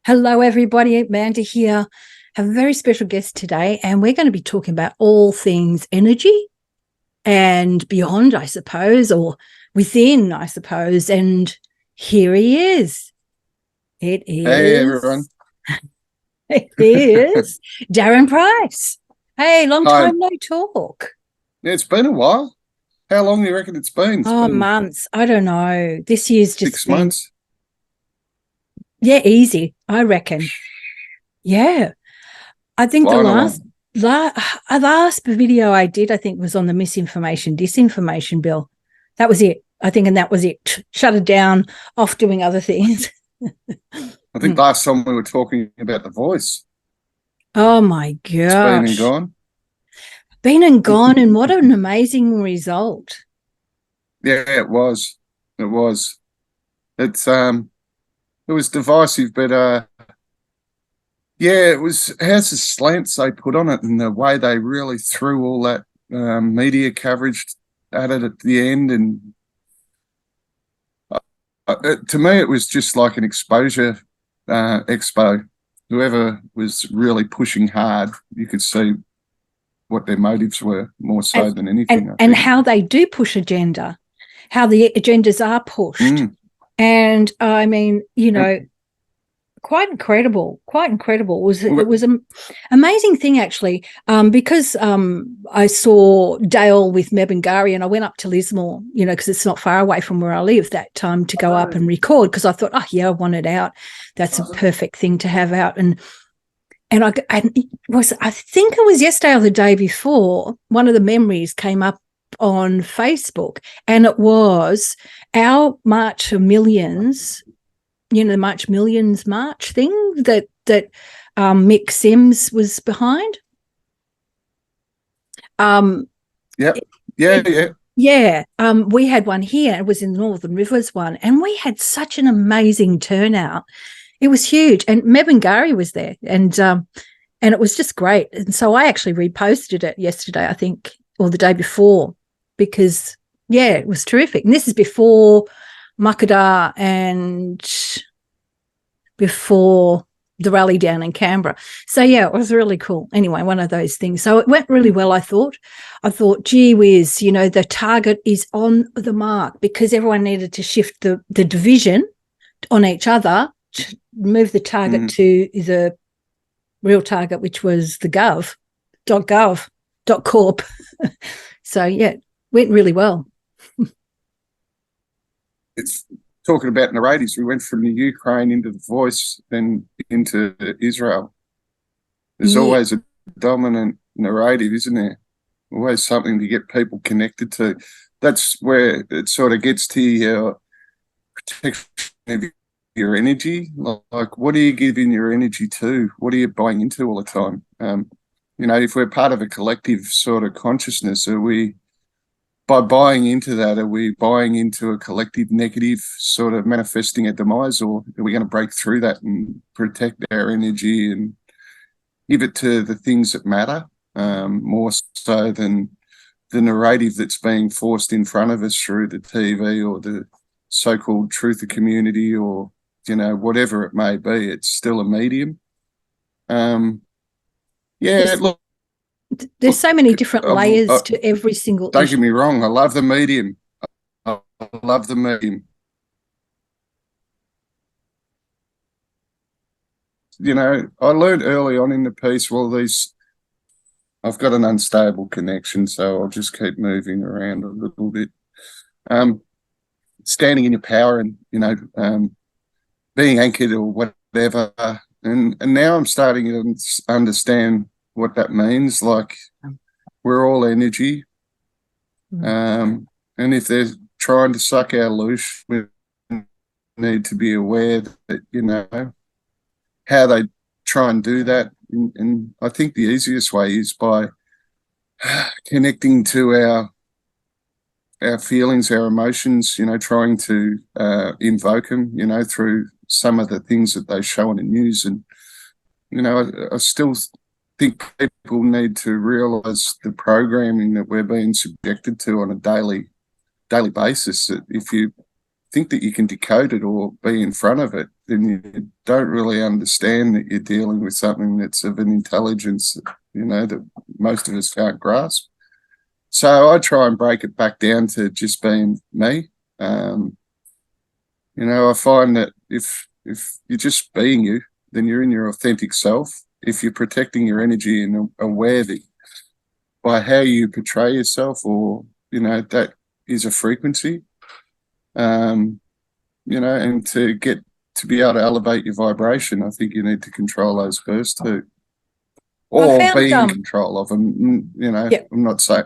Hello, everybody. Amanda here. Have a very special guest today, and we're going to be talking about all things energy and beyond, I suppose, or within, I suppose. And here he is. It Hey is. everyone. It is Darren Price. Hey, long Hi. time no talk. Yeah, it's been a while. How long do you reckon it's been? It's Oh, been months. I don't know. This year's just six been, months. yeah, easy, I reckon. Yeah. I think Flying along. the last video I did, I think, was on the misinformation, disinformation bill. That was it, I think, and that was it. Shut it down, off doing other things. I think last time we were talking about The Voice. Oh my It's been and gosh. gone. Been and gone, and what an amazing result. Yeah, it was. It was. It was divisive, but yeah, it was how's the slants they put on it and the way they really threw all that media coverage at it at the end. And to me, it was just like an exposure expo. Whoever was really pushing hard, you could see what their motives were more so than anything, I And think. how they do push agenda, how the agendas are pushed. And I mean, quite incredible. It was an amazing thing, actually, because I saw Dale with Mebangari, and I went up to Lismore, because it's not far away from where I live that time, to go up and record, because I thought, oh yeah, I want it out. That's a perfect thing to have out. And I think it was yesterday or the day before, one of the memories came up on Facebook, and it was our March of Millions, the March Millions March thing that Mick Sims was behind. Yeah. Yeah. Yeah. We had one here. It was in the Northern Rivers one, and we had such an amazing turnout. It was huge, and Mebangari was there, and it was just great. And so I actually reposted it yesterday, I think, or the day before, because yeah, it was terrific. And this is before Makada and before the rally down in Canberra. So yeah, it was really cool. Anyway, one of those things. So it went really well, I thought, gee whiz, the target is on the mark, because everyone needed to shift the division on each other, to move the target to the real target, which was the gov.corp. So yeah, it went really well. It's talking about narratives. We went from the Ukraine into The Voice, then into Israel. There's always a dominant narrative, isn't there? Always something to get people connected to. That's where it sort of gets to your protection of your energy. Like, what are you giving your energy to? What are you buying into all the time? If we're part of a collective sort of consciousness, are we, by buying into that, are we buying into a collective negative sort of manifesting a demise, or are we going to break through that and protect our energy and give it to the things that matter, more so than the narrative that's being forced in front of us through the TV or the so-called truth of community, or whatever it may be? It's still a medium. Look, there's so many different layers to every single don't issue. get me wrong, I love the medium. I love the medium. I learned early on in the piece, I've got an unstable connection, so I'll just keep moving around a little bit. Standing in your power and, being anchored or whatever. And now I'm starting to understand what that means. Like, we're all energy. And if they're trying to suck our loose, we need to be aware that, how they try and do that. And I think the easiest way is by connecting to our feelings, our emotions, trying to invoke them, through some of the things that they show on the news. And, I still think people need to realise the programming that we're being subjected to on a daily basis. That if you think that you can decode it or be in front of it, then you don't really understand that you're dealing with something that's of an intelligence that, that most of us can't grasp. So I try and break it back down to just being me. I find that if you're just being you, then you're in your authentic self. If you're protecting your energy and aware that by how you portray yourself, or that is a frequency, and to be able to elevate your vibration, I think you need to control those first two, or be in control of them. Yep. I'm not saying.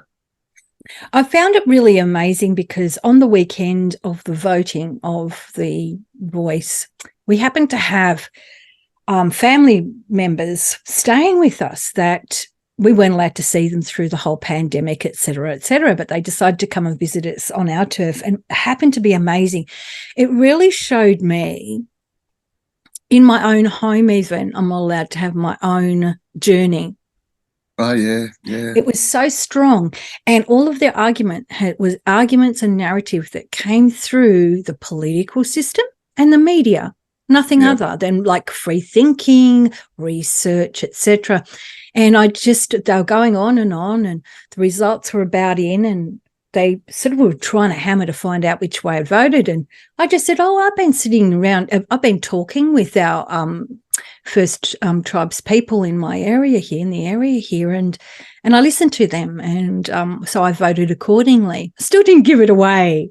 I found it really amazing because on the weekend of the voting of the voice, we happened to have family members staying with us that we weren't allowed to see them through the whole pandemic, et cetera, but they decided to come and visit us on our turf, and it happened to be amazing. It really showed me in my own home, even I'm allowed to have my own journey. Oh, yeah, yeah. It was so strong. And all of their was arguments and narrative that came through the political system and the media, nothing other than like free thinking, research, etc. And they were going on, and the results were about in, and they sort of were trying to hammer to find out which way I voted. And I just said, I've been sitting around, I've been talking with our First Tribes people in my area here, and I listened to them, and so I voted accordingly. Still didn't give it away.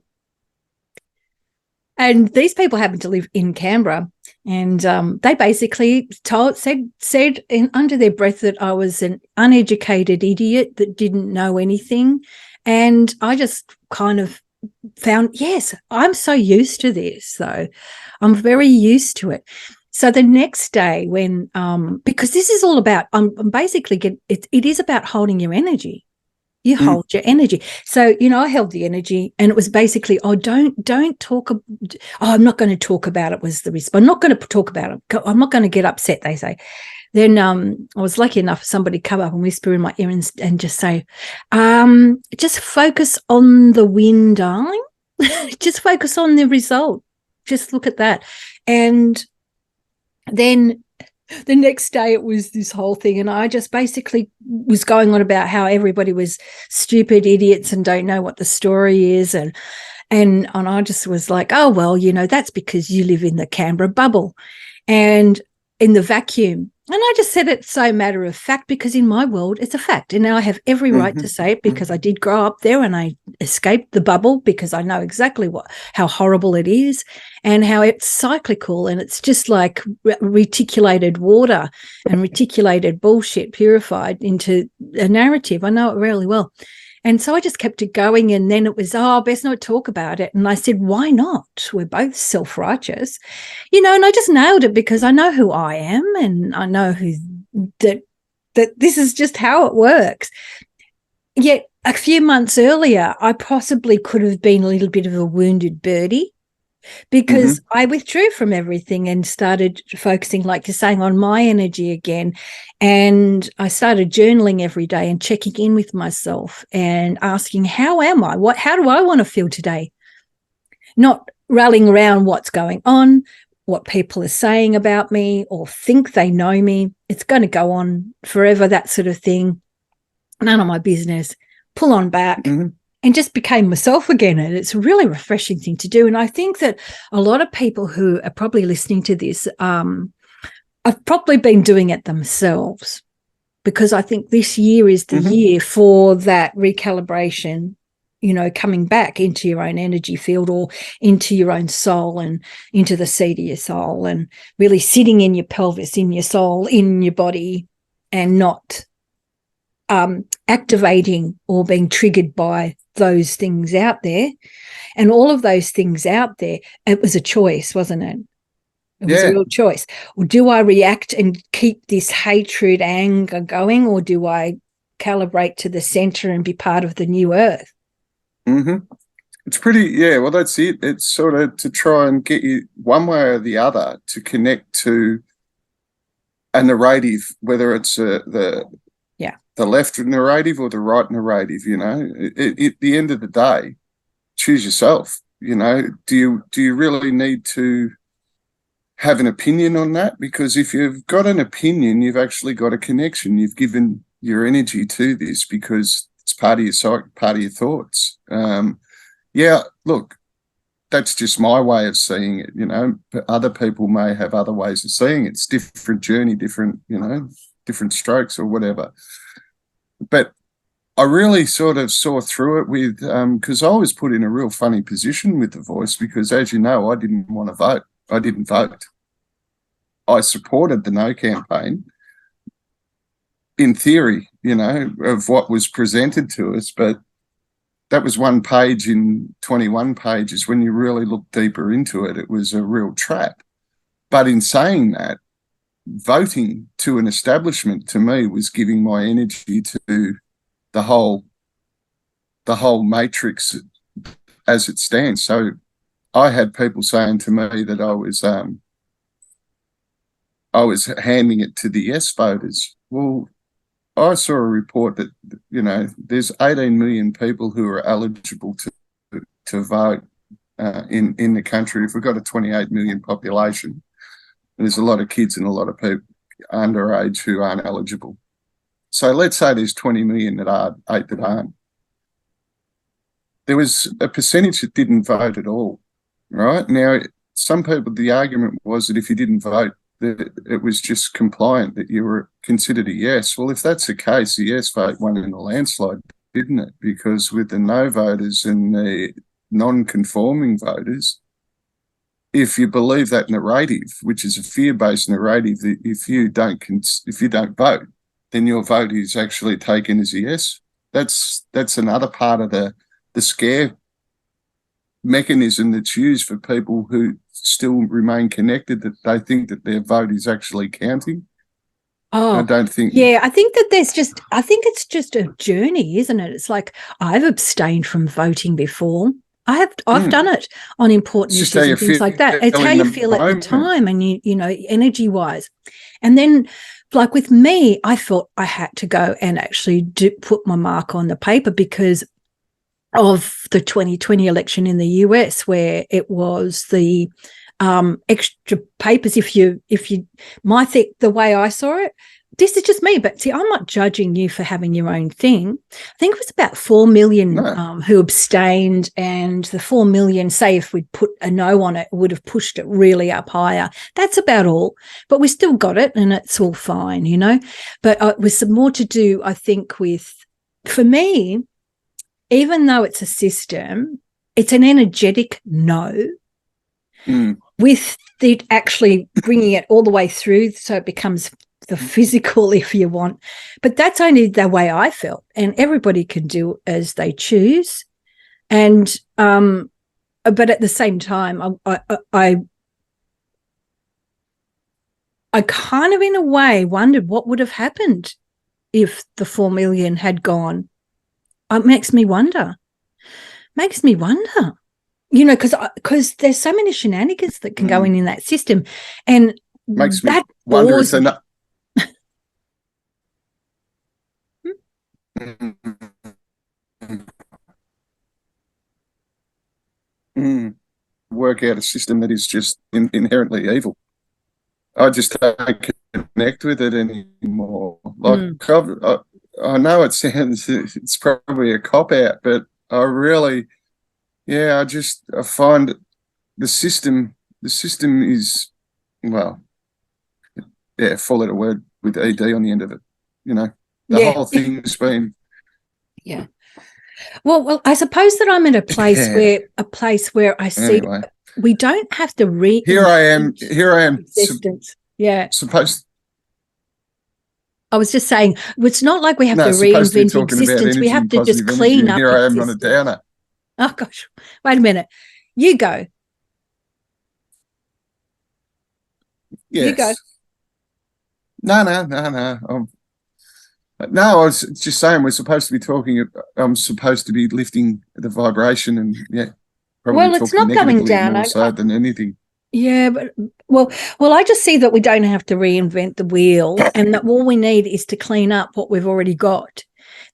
And these people happen to live in Canberra, and they basically said under their breath that I was an uneducated idiot that didn't know anything. And I just kind of found, yes, I'm so used to this, though. I'm very used to it. So the next day when, because this is all about, I'm basically, it is about holding your energy. You hold your energy. So, I held the energy, and it was basically, don't talk. I'm not going to talk about it was the response. I'm not going to talk about it. I'm not going to get upset, they say. Then I was lucky enough for somebody to come up and whisper in my ear and just say, just focus on the win, darling. Just focus on the result. Just look at that. And then the next day it was this whole thing, and I just basically was going on about how everybody was stupid idiots and don't know what the story is, and I just was like, oh, well, that's because you live in the Canberra bubble and in the vacuum. And I just said it so matter of fact, because in my world it's a fact, and now I have every right to say it because I did grow up there and I escaped the bubble, because I know exactly how horrible it is and how it's cyclical, and it's just like reticulated water and reticulated bullshit purified into a narrative. I know it really well. And so I just kept it going, and then it was, best not talk about it. And I said, why not? We're both self-righteous, and I just nailed it because I know who I am, and I know that this is just how it works. Yet a few months earlier, I possibly could have been a little bit of a wounded birdie, because I withdrew from everything and started focusing, like you're saying, on my energy again. And I started journaling every day and checking in with myself and asking, how am I? How do I want to feel today? Not rallying around what's going on, what people are saying about me or think they know me. It's going to go on forever, that sort of thing. None of my business. Pull on back. And just became myself again. And it's a really refreshing thing to do. And I think that a lot of people who are probably listening to this have probably been doing it themselves, because I think this year is the year for that recalibration, coming back into your own energy field or into your own soul and into the seat of your soul, and really sitting in your pelvis, in your soul, in your body, and not activating or being triggered by those things out there. And all of those things out there, it was a choice, wasn't it? It was a real choice. Or do I react and keep this hatred, anger going, or do I calibrate to the center and be part of the new earth? It's pretty, well, that's it. It's sort of to try and get you one way or the other to connect to a narrative, whether it's the left narrative or the right narrative. At the end of the day, choose yourself. you know, do you really need to have an opinion on that? Because if you've got an opinion, you've actually got a connection. You've given your energy to this because it's part of your psyche, part of your thoughts. Yeah, look, that's just my way of seeing it, you know, but other people may have other ways of seeing it. It's different journey, different, you know, different strokes or whatever. But I really sort of saw through it with, because I was put in a real funny position with the voice because, as you know, I didn't want to vote. I didn't vote. I supported the No campaign in theory, you know, of what was presented to us, but that was one page in 21 pages. When you really look deeper into it, it was a real trap. But in saying that, voting to an establishment to me was giving my energy to the whole matrix as it stands. So I had people saying to me that I was handing it to the yes voters. Well, I saw a report that, you know, there's 18 million people who are eligible to vote in the country. If we've got a 28 million population, there's a lot of kids and a lot of people underage who aren't eligible. So let's say there's 20 million that are, 8 that aren't. There was a percentage that didn't vote at all, right? Now, some people, the argument was that if you didn't vote, that it was just compliant, that you were considered a yes. Well, if that's the case, the yes vote won in a landslide, didn't it? Because with the no voters and the non-conforming voters, if you believe that narrative, which is a fear-based narrative, that if you don't vote, then your vote is actually taken as a yes. That's another part of the scare mechanism that's used for people who still remain connected, that they think that their vote is actually counting. Oh, I don't think. Yeah, I think that I think it's just a journey, isn't it? It's like I've abstained from voting before. I've done it on important issues and things like that. It's how you feel at the time, and you know, energy wise. And then, like with me, I thought I had to go and actually put my mark on the paper because of the 2020 election in the US, where it was the extra papers. The way I saw it, this is just me, but see, I'm not judging you for having your own thing. I think it was about 4 million who abstained, and the 4 million, say if we'd put a no on it, would have pushed it really up higher. That's about all, but we still got it and it's all fine, you know. But it was some more to do, I think, for me, even though it's a system, it's an energetic no, with it actually bringing it all the way through so it becomes the physical, if you want. But that's only the way I felt, and everybody can do as they choose. And but at the same time, I kind of, in a way, wondered what would have happened if the 4 million had gone. It makes me wonder, you know, because there's so many shenanigans that can go in that system, and makes me wonder if they're not. Work out a system that is just inherently evil. I just don't connect with it anymore. Like I know it's probably a cop out, but I really, I find the system is, well, four-letter word with ED on the end of it. You know, the whole thing's been. Yeah. Well, I suppose that I'm in a place where I see we don't have to Here I am. Existence. Supposed. I was just saying, it's not like we have to reinvent existence. We have to just clean up. Here I am on a downer. Oh gosh, wait a minute. You go. Yes. You go. No. No, I was just saying we're supposed to be talking. I'm supposed to be lifting the vibration, and probably it's not going down more so than anything. Yeah, but well, I just see that we don't have to reinvent the wheel, and that all we need is to clean up what we've already got.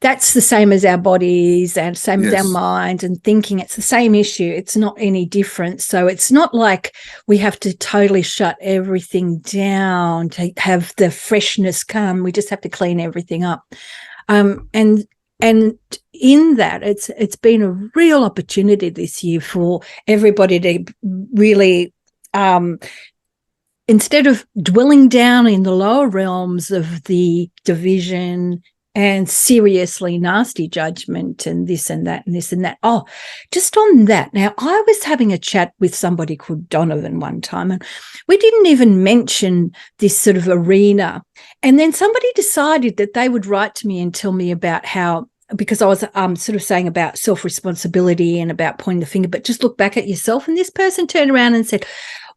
that's the same as our bodies and same as our Yes. minds and thinking. It's the same issue. It's not any different. So it's not like we have to totally shut everything down to have the freshness come. We just have to clean everything up. And in that, it's been a real opportunity this year for everybody to really, instead of dwelling down in the lower realms of the division and seriously nasty judgment and this and that and this and that. Oh, just on that. Now, I was having a chat with somebody called Donovan one time, and we didn't even mention this sort of arena. And then somebody decided that they would write to me and tell me about how, because I was sort of saying about self-responsibility and about pointing the finger, but just look back at yourself. And this person turned around and said,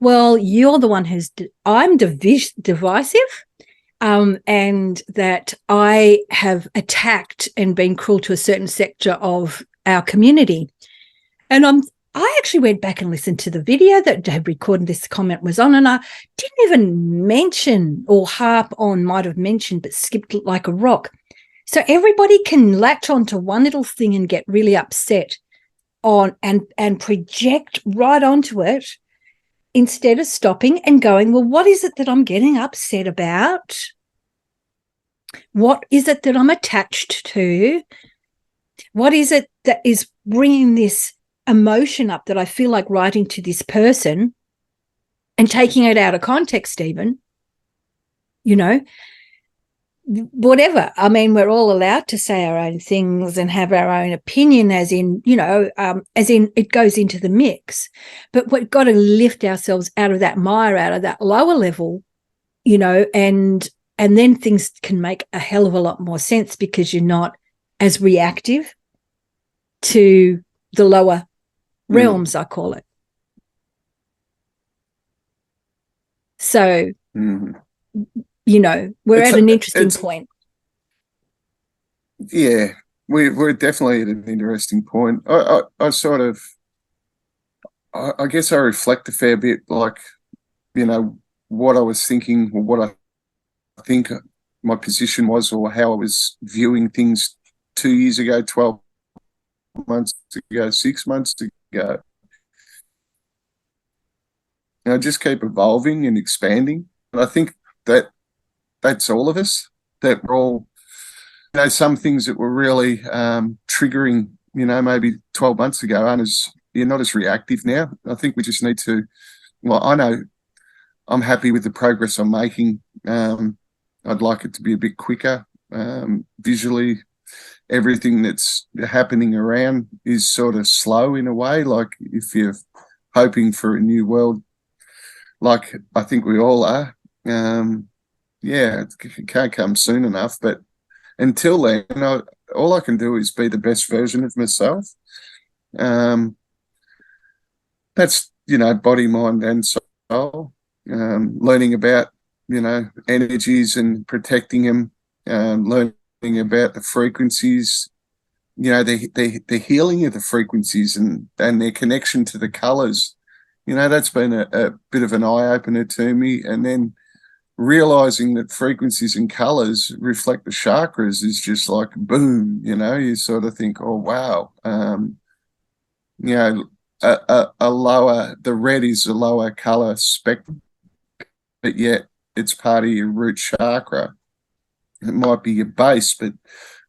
well, you're the one I'm divisive. And that I have attacked and been cruel to a certain sector of our community. And I actually went back and listened to the video that had recorded this comment was on, and I didn't even mention or harp on, might have mentioned, but skipped like a rock. So everybody can latch onto one little thing and get really upset on and project right onto it, instead of stopping and going, well, what is it that I'm getting upset about? What is it that I'm attached to? What is it that is bringing this emotion up that I feel like writing to this person and taking it out of context even? You know, whatever. I mean, we're all allowed to say our own things and have our own opinion, as in, you know, as in it goes into the mix. But we've got to lift ourselves out of that mire, out of that lower level, you know, and then things can make a hell of a lot more sense because you're not as reactive to the lower realms, I call it. So, you know, we're at an interesting point. Yeah, we're definitely at an interesting point. I sort of, I guess I reflect a fair bit, like, you know, what I was thinking or what I think my position was or how I was viewing things 2 years ago, 12 months ago, 6 months ago. And I just keep evolving and expanding. And I think that that's all of us, that we're all, you know, some things that were really triggering, you know, maybe 12 months ago you're not as reactive now. I think we just need to, well, I know I'm happy with the progress I'm making. I'd like it to be a bit quicker. Visually, everything that's happening around is sort of slow in a way. Like if you're hoping for a new world, like I think we all are, yeah, it can't come soon enough. But until then, all I can do is be the best version of myself. That's, you know, body, mind, and soul. Learning about, you know, energies and protecting them, learning about the frequencies, you know, the healing of the frequencies and their connection to the colours. You know, that's been a bit of an eye-opener to me. And then realising that frequencies and colours reflect the chakras is just like, boom, you know, you sort of think, oh, wow. You know, the red is a lower colour spectrum, but yet it's part of your root chakra. It might be your base, but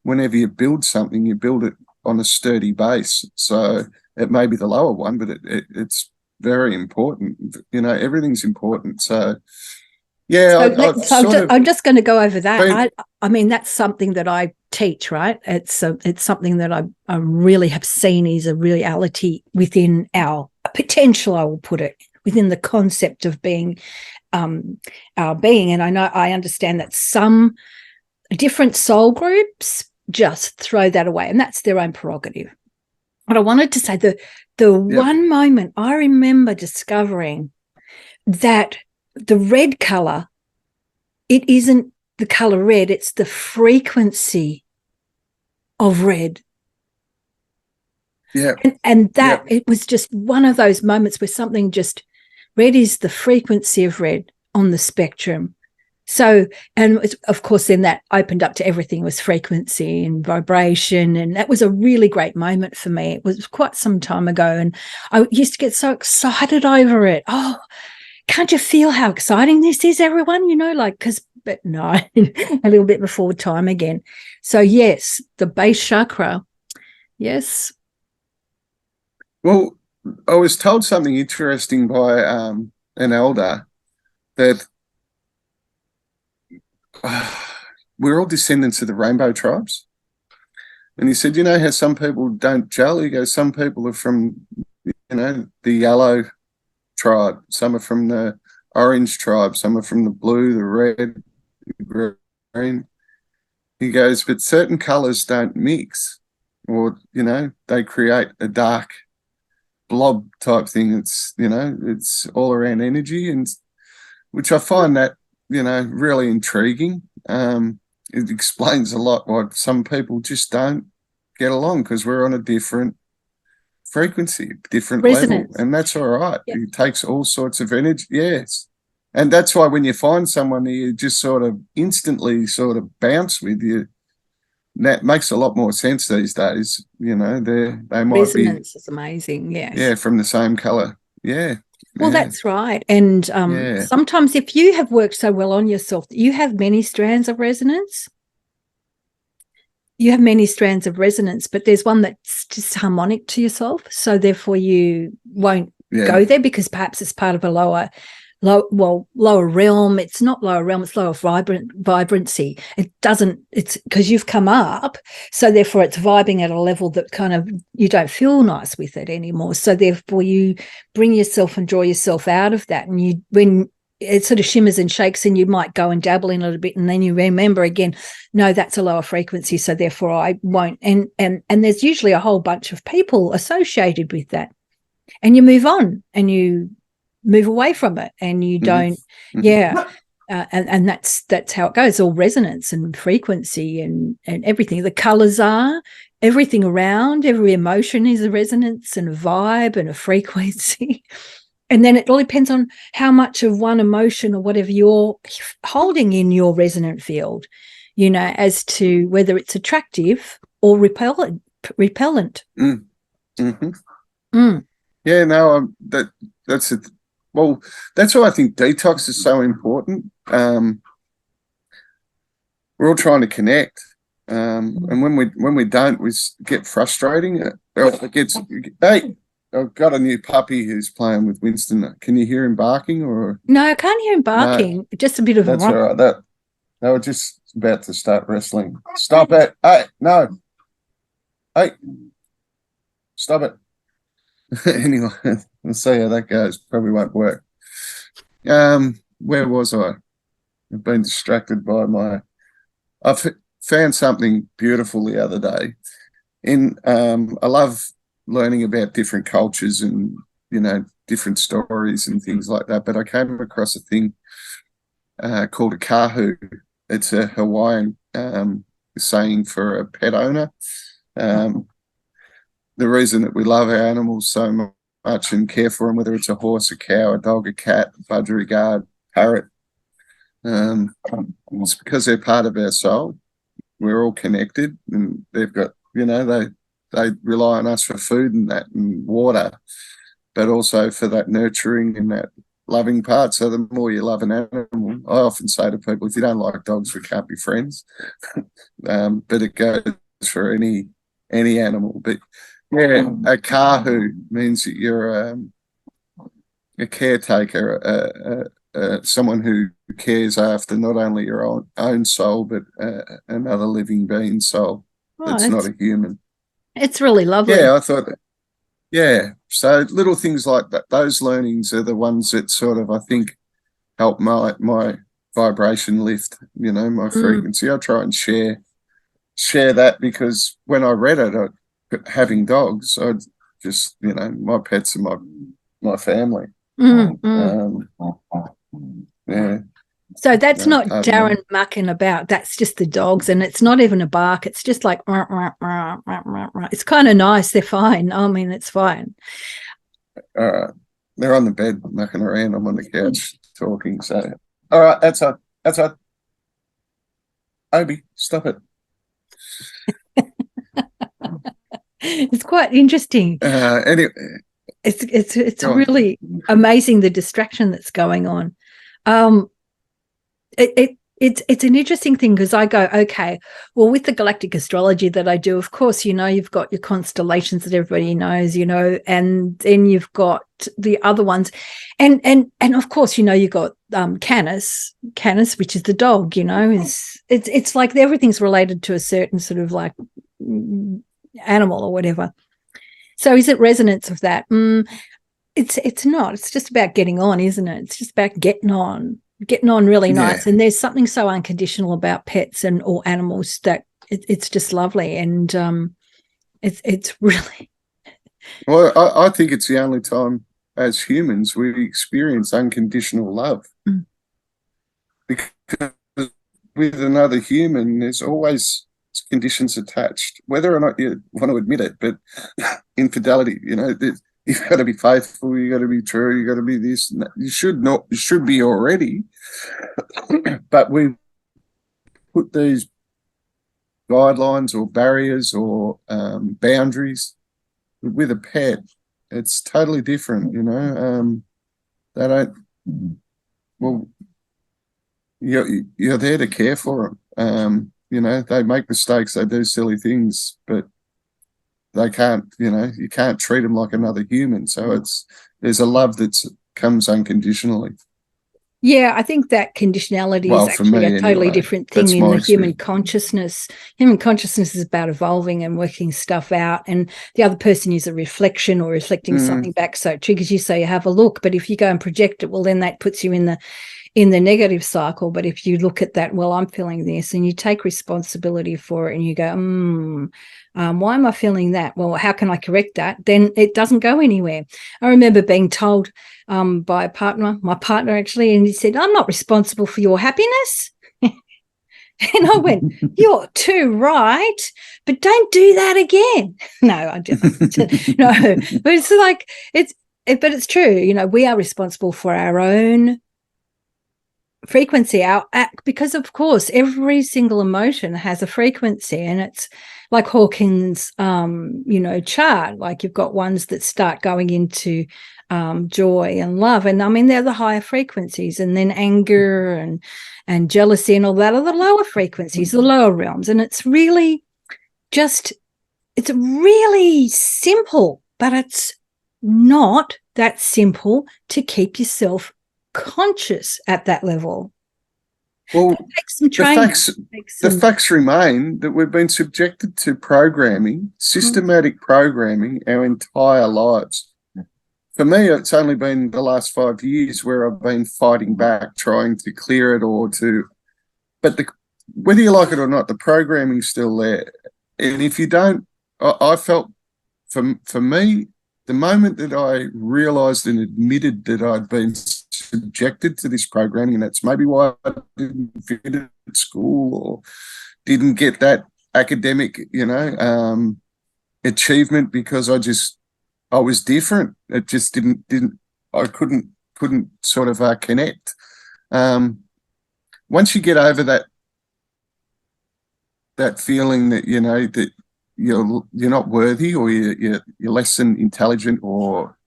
whenever you build something, you build it on a sturdy base. So it may be the lower one, but it's very important. You know, everything's important. So, yeah. I'm just going to go over that. I mean, that's something that I teach, right? It's something that I really have seen is a reality within our potential, I will put it, within the concept of being our being. And I understand that some different soul groups just throw that away, and that's their own prerogative. But I wanted to say the one moment I remember discovering that the red color, it isn't the color red, it's the frequency of red. Yeah. And that it was just one of those moments where something just, red is the frequency of red on the spectrum. So, and of course, then that opened up to everything was frequency and vibration. And that was a really great moment for me. It was quite some time ago. And I used to get so excited over it. Oh, can't you feel how exciting this is, everyone? You know, like, but no, a little bit before time again. So, yes, the base chakra. Yes. Well, I was told something interesting by an elder that we're all descendants of the rainbow tribes. And he said, you know how some people don't gel? He goes, some people are from, the yellow tribe. Some are from the orange tribe. Some are from the blue, the red, the green. He goes, but certain colours don't mix, or, they create a dark blob type thing. It's all around energy, and which I find that, really intriguing. It explains a lot why some people just don't get along, because we're on a different frequency, different Resonance. level, and that's all right. Yep. It takes all sorts of energy. Yes. And that's why when you find someone you just sort of instantly sort of bounce with you, that makes a lot more sense these days. They might Resonance is amazing. Yes. Yeah, from the same color. Yeah. Well, that's right. And sometimes if you have worked so well on yourself that you have many strands of resonance, but there's one that's just harmonic to yourself. So therefore you won't go there, because perhaps it's part of a lower realm. It's not lower realm, it's lower vibrancy. It's because you've come up, so therefore it's vibing at a level that kind of you don't feel nice with it anymore. So therefore you bring yourself and draw yourself out of that, and when it sort of shimmers and shakes, and you might go and dabble in it a bit, and then you remember again, no, that's a lower frequency, so therefore I won't. And there's usually a whole bunch of people associated with that, and you move on and you move away from it, and you don't. And that's how it goes. All resonance and frequency and everything. The colors are everything around. Every emotion is a resonance and a vibe and a frequency. And then it all depends on how much of one emotion or whatever you're holding in your resonant field, as to whether it's attractive or repellent. Yeah, no, that's it. Well, that's why I think detox is so important. We're all trying to connect, and when we don't, we get frustrating. It gets. Hey, I've got a new puppy who's playing with Winston. Can you hear him barking? Or no, I can't hear him barking. No, just a bit of. That's all right. They were just about to start wrestling. Stop it! Hey, no! Hey, stop it! Anyway, we'll see how that goes. Probably won't work. Where was I? I've been distracted by I found something beautiful the other day. I love learning about different cultures and different stories and things like that. But I came across a thing called a kahu. It's a Hawaiian saying for a pet owner. The reason that we love our animals so much and care for them, whether it's a horse, a cow, a dog, a cat, a budgerigar, parrot, it's because they're part of our soul. We're all connected, and they've got, they rely on us for food and that and water, but also for that nurturing and that loving part. So the more you love an animal, I often say to people, if you don't like dogs, we can't be friends. But it goes for any animal. But yeah, a kahu means that you're a caretaker, someone who cares after not only your own soul, but another living being's soul that's not a human. It's really lovely. Yeah, I thought that. Yeah, so little things like that, those learnings are the ones that sort of, I think, help my vibration lift, my frequency. I try and share that, because when I read it, having dogs, I just, my pets are my family. Yeah. So that's not Darren mucking about. That's just the dogs, and it's not even a bark. It's just like, it's kind of nice. They're fine. I mean, it's fine. They're on the bed mucking around. I'm on the couch talking. So, all right, that's all. outside. Obi, stop it. It's quite interesting. Anyway, It's really amazing the distraction that's going on. It's an interesting thing because I go, okay, well, with the galactic astrology that I do, of course, you've got your constellations that everybody knows, and then you've got the other ones, and of course, you've got Canis, which is the dog. It's like everything's related to a certain sort of like animal or whatever. So is it resonance of that? It's not. It's just about getting on, isn't it? It's just about getting on really nice. And there's something so unconditional about pets or animals that it's just lovely. And it's really. Well, I think it's the only time as humans we experience unconditional love. Because with another human, there's always conditions attached, whether or not you want to admit it. But infidelity, you've got to be faithful, you've got to be true, you've got to be this. You should be already. But we put these guidelines or barriers or boundaries with a pet. It's totally different, They don't. Well, you're there to care for them. They make mistakes, they do silly things, but they can't, you can't treat them like another human. So there's a love that comes unconditionally. Yeah, I think that conditionality is actually a totally different thing in the human consciousness. Human consciousness is about evolving and working stuff out, and the other person is a reflection or reflecting something back. So it triggers you, so you have a look. But if you go and project it, well, then that puts you in the negative cycle. But if you look at that, well, I'm feeling this, and you take responsibility for it, and you go, why am I feeling that? Well, how can I correct that? Then it doesn't go anywhere. I remember being told by my partner actually, and he said, I'm not responsible for your happiness. And I went, you're too right, but don't do that again. No, I didn't. No, but it's like, but it's true. We are responsible for our own frequency, because of course every single emotion has a frequency, and it's like Hawkins chart. Like you've got ones that start going into joy and love, and I mean they're the higher frequencies, and then anger and jealousy and all that are the lower frequencies, the lower realms. And it's really it's really simple, but it's not that simple to keep yourself conscious at that level. Well, the facts remain that we've been subjected to programming, systematic programming, our entire lives. For me, it's only been the last 5 years where I've been fighting back, trying to clear it but whether you like it or not, the programming's still there. And if you don't, I felt for me, the moment that I realised and admitted that I'd been subjected to this programming, and that's maybe why I didn't fit at school or didn't get that academic, achievement, because I was different. It just I couldn't sort of connect. Once you get over that feeling that that you're not worthy, or you're less than intelligent or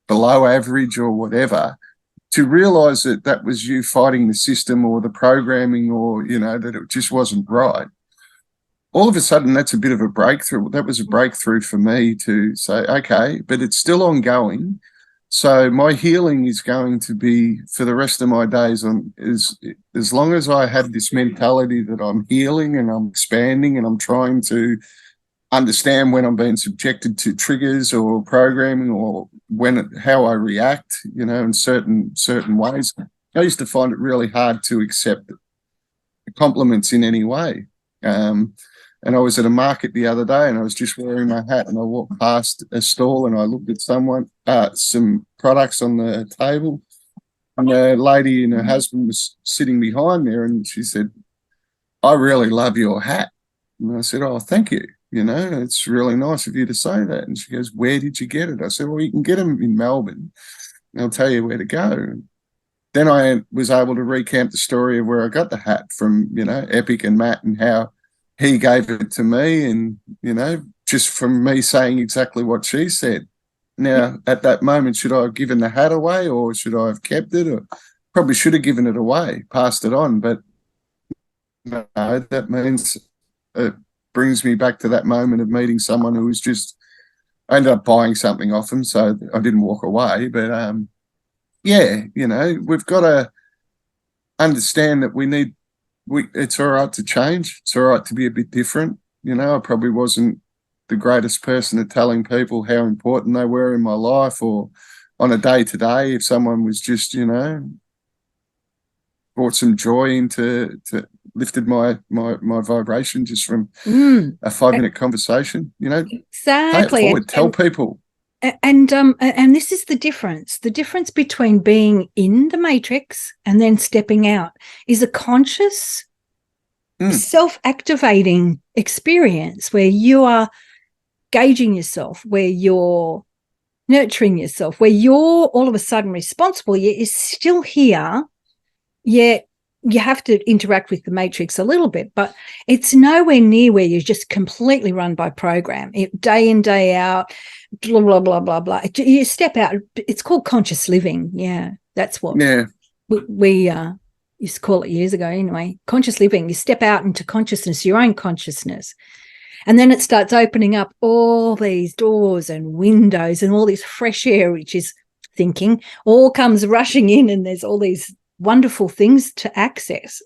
below average or whatever, to realize that was you fighting the system or the programming, or that it just wasn't right, all of a sudden that's a bit of a breakthrough. That was a breakthrough for me to say, okay, but it's still ongoing. So my healing is going to be for the rest of my days as long as I have this mentality that I'm healing and I'm expanding and I'm trying to understand when I'm being subjected to triggers or programming, or how I react, in certain ways. I used to find it really hard to accept compliments in any way. And I was at a market the other day, and I was just wearing my hat, and I walked past a stall, and I looked at some products on the table, and the lady and her husband was sitting behind there, and she said, I really love your hat. And I said, oh, thank you. It's really nice of you to say that. And she goes, where did you get it? I said, well, you can get them in Melbourne. I'll tell you where to go. then I was able to recount the story of where I got the hat from, Epic and Matt, and how he gave it to me, and, just from me saying exactly what she said. Now, at that moment, should I have given the hat away, or should I have kept it? Or probably should have given it away, passed it on. But no, that means it brings me back to that moment of meeting someone who was just, I ended up buying something off them, so I didn't walk away. But we've got to understand that it's all right to change. It's all right to be a bit different. I probably wasn't the greatest person at telling people how important they were in my life, or on a day-to-day, if someone was just, brought some joy into, lifted my vibration just from a 5-minute conversation, Exactly. Pay it forward, tell people. And this is the difference. The difference between being in the matrix and then stepping out is a conscious, self-activating experience where you are gauging yourself, where you're nurturing yourself, where you're all of a sudden responsible, yet you're still here, yet you have to interact with the matrix a little bit, but it's nowhere near where you're just completely run by program, day in, day out, blah, blah, blah, blah, blah. You step out. It's called conscious living. Yeah, that's what we used to call it years ago anyway. Conscious living. You step out into consciousness, your own consciousness. And then it starts opening up all these doors and windows, and all this fresh air, which is thinking, all comes rushing in, and there's all these wonderful things to access,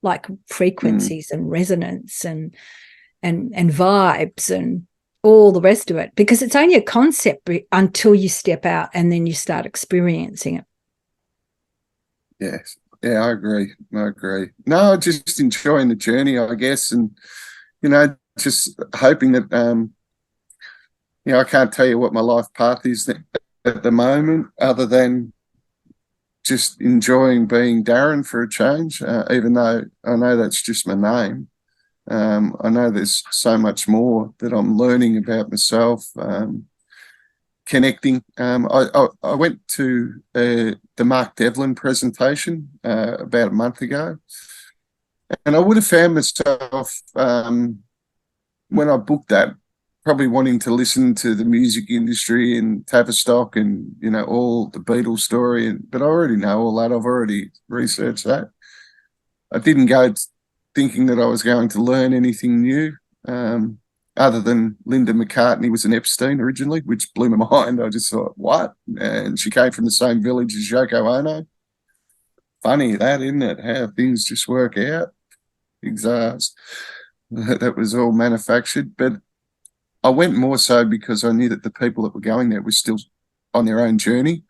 like frequencies and resonance and vibes and all the rest of it, because it's only a concept until you step out and then you start experiencing it. Yes. Yeah, I agree. No, just enjoying the journey, I guess, and, just hoping that, I can't tell you what my life path is at the moment, other than just enjoying being Darren for a change, even though I know that's just my name. I know there's so much more that I'm learning about myself, connecting. I went to the Mark Devlin presentation about a month ago, and I would have found myself, when I booked that, probably wanting to listen to the music industry and Tavistock and, all the Beatles story. But I already know all that. I've already researched that. I didn't go thinking that I was going to learn anything new, other than Linda McCartney was an Epstein originally, which blew my mind. I just thought, what? And she came from the same village as Yoko Ono. Funny that, isn't it? How things just work out. Exhaust. That was all manufactured. But I went more so because I knew that the people that were going there were still on their own journey,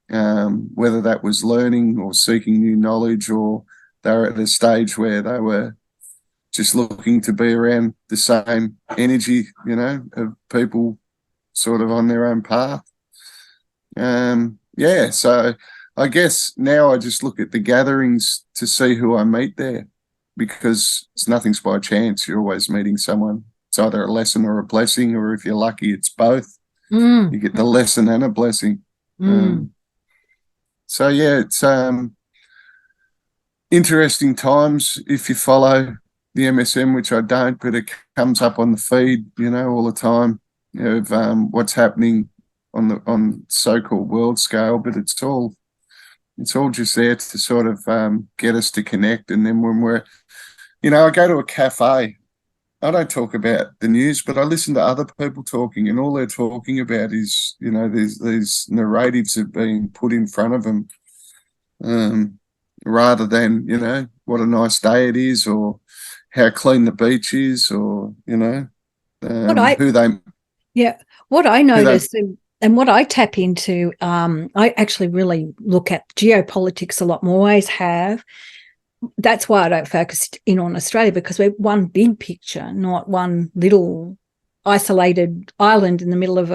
whether that was learning or seeking new knowledge, or they were at a stage where they were just looking to be around the same energy, of people sort of on their own path. So I guess now I just look at the gatherings to see who I meet there, because nothing's by chance. You're always meeting someone. It's either a lesson or a blessing, or if you're lucky, it's both. You get the lesson and a blessing. It's interesting times if you follow the MSM, which I don't, but it comes up on the feed, all the time, of what's happening on so-called world scale. But it's all just there to sort of get us to connect. And then when we're, I go to a cafe. I don't talk about the news, but I listen to other people talking, and all they're talking about is, these narratives have been put in front of them, rather than, what a nice day it is, or how clean the beach is, or, what I notice and what I tap into, I actually really look at geopolitics a lot more, always have. That's why I don't focus in on Australia, because we're one big picture, not one little isolated island in the middle of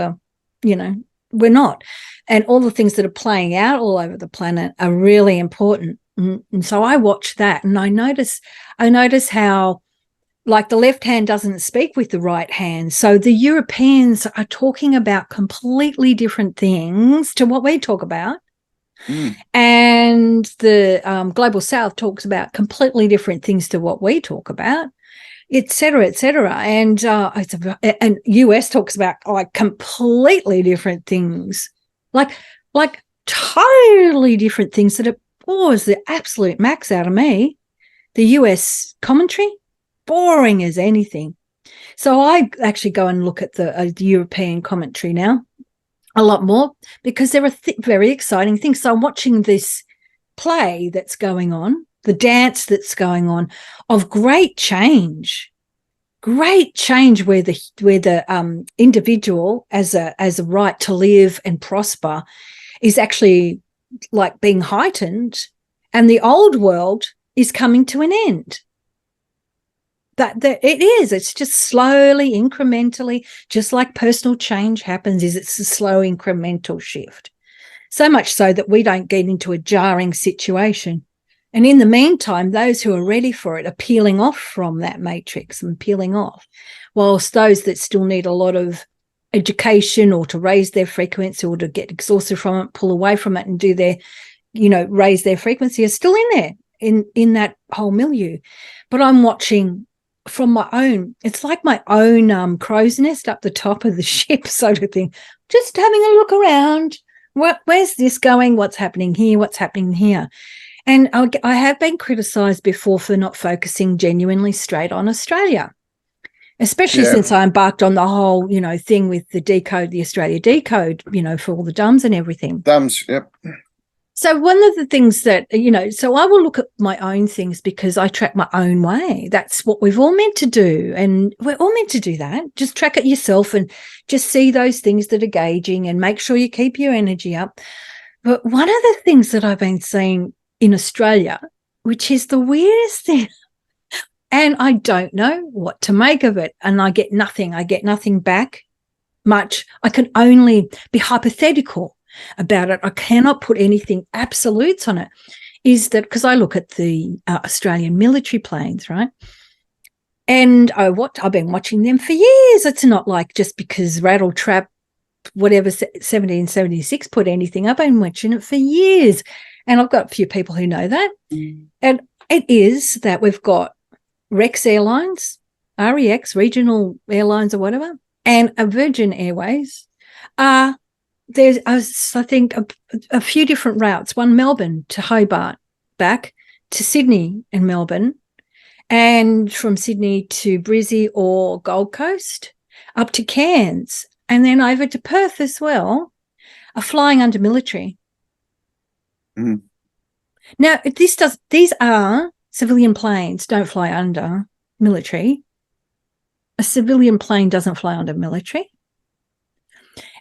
we're not. And all the things that are playing out all over the planet are really important. And so I watch that, and I notice how, like, the left hand doesn't speak with the right hand. So the Europeans are talking about completely different things to what we talk about. And and the Global South talks about completely different things to what we talk about, et cetera, et cetera. And US talks about like completely different things, like totally different things that bores the absolute max out of me. The US commentary, boring as anything. So I actually go and look at the European commentary now a lot more, because there are very exciting things. So I'm watching this play that's going on, the dance that's going on, of great change where the individual as a right to live and prosper is actually like being heightened, and the old world is coming to an end. It's just slowly, incrementally, just like personal change happens, it's a slow incremental shift. So much so that we don't get into a jarring situation. And in the meantime, those who are ready for it are peeling off from that matrix and peeling off, whilst those that still need a lot of education or to raise their frequency or to get exhausted from it, pull away from it and do their, raise their frequency, are still in there, in that whole milieu. But I'm watching from my own, it's like my own crow's nest up the top of the ship sort of thing, just having a look around. Where's this going? What's happening here? What's happening here? And I have been criticised before for not focusing genuinely straight on Australia, especially since I embarked on the whole, thing with the Australia decode, for all the DUMs and everything. DUMs, yep. So one of the things that, so I will look at my own things because I track my own way. That's what we've all meant to do. And we're all meant to do that. Just track it yourself and just see those things that are gauging and make sure you keep your energy up. But one of the things that I've been seeing in Australia, which is the weirdest thing, and I don't know what to make of it, and I get nothing back much. I can only be hypothetical about it. I cannot put anything absolutes on it, is that because I look at the Australian military planes, right? And I've been watching them for years. It's not like just because Rattletrap, whatever, 1776 put anything. I've been watching it for years. And I've got a few people who know that. And it is that we've got Rex Airlines, REX, Regional Airlines or whatever, and a Virgin Airways. There's, I think, a few different routes, one Melbourne to Hobart, back to Sydney and Melbourne, and from Sydney to Brizzy or Gold Coast, up to Cairns, and then over to Perth as well, are flying under military. Mm. Now, these are civilian planes, don't fly under military. A civilian plane doesn't fly under military.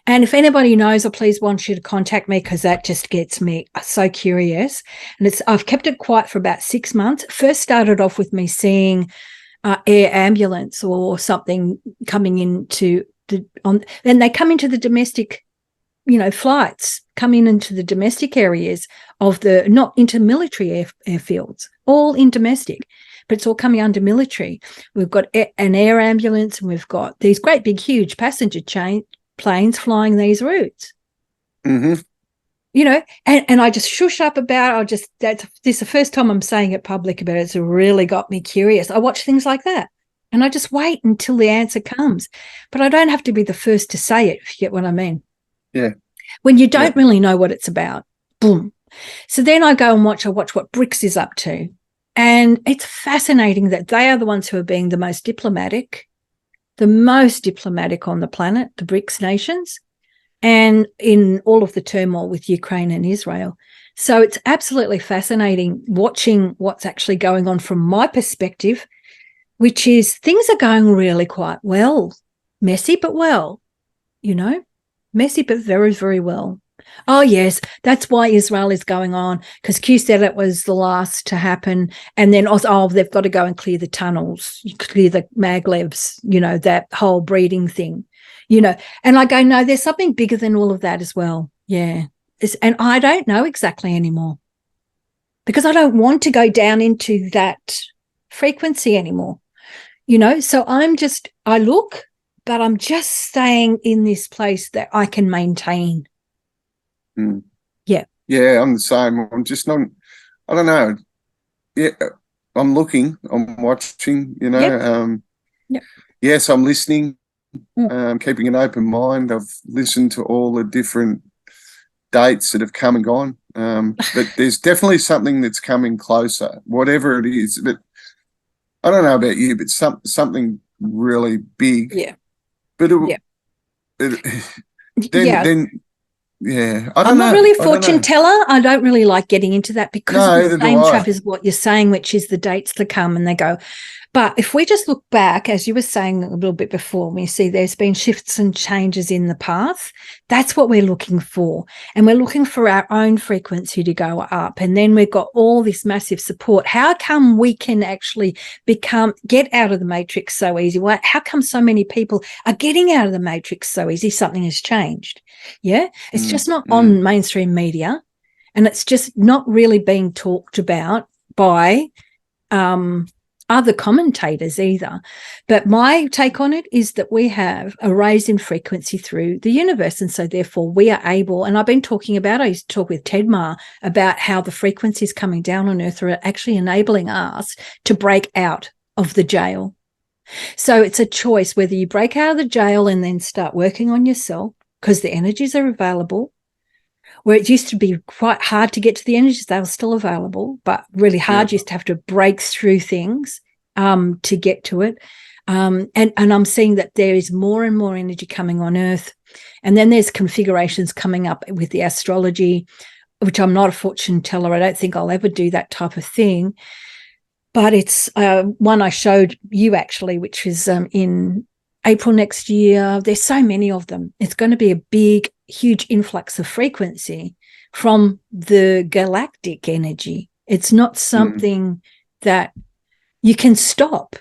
And if anybody knows, I please want you to contact me, because that just gets me so curious. And I've kept it quiet for about 6 months. It first started off with me seeing air ambulance or something coming into then they come into the domestic, flights, come into the domestic areas of not into military airfields, all in domestic, but it's all coming under military. We've got an air ambulance, and we've got these great big, huge passenger planes flying these routes. Mm-hmm. And I just shush up about it. This is the first time I'm saying it public about it. It's really got me curious. I watch things like that, and I just wait until the answer comes. But I don't have to be the first to say it, if you get what I mean. Yeah. When you don't really know what it's about, boom. So then I go and watch what BRICS is up to. And it's fascinating that they are the ones who are being the most diplomatic on the planet, the BRICS nations, and in all of the turmoil with Ukraine and Israel. So it's absolutely fascinating watching what's actually going on from my perspective, which is things are going really quite well. Messy, but well, messy, but very, very well. Oh, yes, that's why Israel is going on, because Q said it was the last to happen. And then, they've got to go and clear the tunnels, clear the maglevs, that whole breeding thing, And I go, no, there's something bigger than all of that as well. Yeah. And I don't know exactly anymore, because I don't want to go down into that frequency anymore, So I look, but I'm just staying in this place that I can maintain. Mm. Yeah. Yeah, I'm the same. I'm just not I don't know. Yeah, I'm looking, I'm watching, you know. Yep. Yep. Yes, I'm listening, keeping an open mind. I've listened to all the different dates that have come and gone. But there's definitely something that's coming closer, whatever it is. But I don't know about you, but something really big. Yeah. But then yeah, I don't I'm know. not really a fortune teller. I don't really like getting into that because of the same trap as what you're saying, which is the dates to come and they go. But if we just look back, as you were saying a little bit before, we see there's been shifts and changes in the path. That's what we're looking for. And we're looking for our own frequency to go up. And then we've got all this massive support. How come we can actually get out of the matrix so easy? How come so many people are getting out of the matrix so easy? Something has changed. Yeah. It's just not on mainstream media. And it's just not really being talked about by other commentators either. But my take on it is that we have a raise in frequency through the universe. And so therefore we are able, and I used to talk with Ted Ma about how the frequencies coming down on earth are actually enabling us to break out of the jail. So it's a choice whether you break out of the jail and then start working on yourself because the energies are available. Where it used to be quite hard to get to the energies, they were still available, but really hard. You used to have to break through things to get to it. And I'm seeing that there is more and more energy coming on Earth. And then there's configurations coming up with the astrology, which I'm not a fortune teller. I don't think I'll ever do that type of thing. But it's one I showed you actually, which is in April next year. There's so many of them. It's going to be a big, huge influx of frequency from the galactic energy. It's not something that you can stop.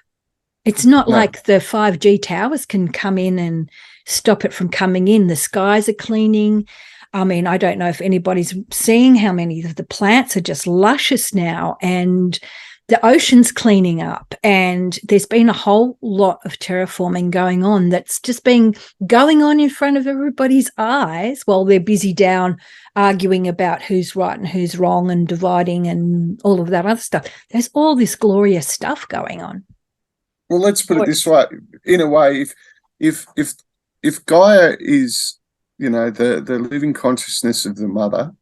It's not like the 5G towers can come in and stop it from coming in. The skies are cleaning. I mean, I don't know if anybody's seeing how many of the plants are just luscious now, and the ocean's cleaning up, and there's been a whole lot of terraforming going on that's just been going on in front of everybody's eyes while they're busy down arguing about who's right and who's wrong and dividing and all of that other stuff. There's all this glorious stuff going on. Well, let's put it this way. In a way, if Gaia is, you know, the living consciousness of the mother,